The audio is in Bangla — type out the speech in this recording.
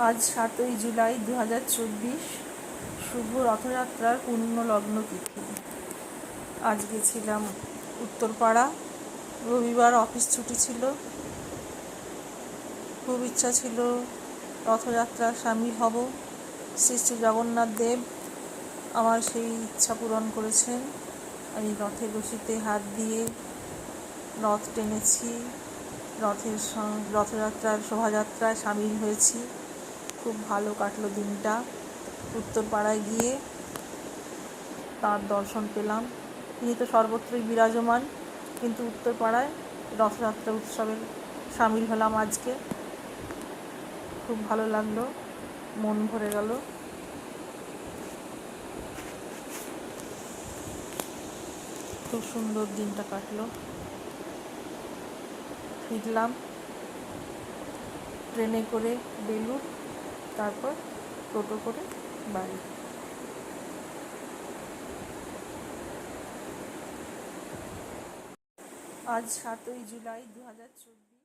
আজ 7ই জুলাই 2024, শুভ রথযাত্রার পূর্ণ লগ্ন তিথি। আজ গেছিলাম উত্তরপাড়া, রবিবার অফিস ছুটি ছিল। খুব ইচ্ছা ছিল রথযাত্রা সামিল হব। শ্রী শ্রী জগন্নাথ দেব আমার সেই ইচ্ছা পূরণ করেছেন। আমি রথের রশিতে হাত দিয়ে রথ টেনেছি, রথযাত্রার শোভাযাত্রায় সামিল হয়েছি। খুব ভালো কাটলো দিনটা। উত্তরপাড়ায় গিয়ে তার দর্শন পেলাম। তিনি তো সর্বত্রই বিরাজমান, কিন্তু উত্তরপাড়ায় রথযাত্রা উৎসবে সামিল হলাম আজকে। খুব ভালো লাগলো, মন ভরে গেল। খুব সুন্দর দিনটা কাটলো। ফিরলাম ট্রেনে করে বেলুড়, তারপর টোটো করে বাড়ি। আজ 7ই জুলাই 2024।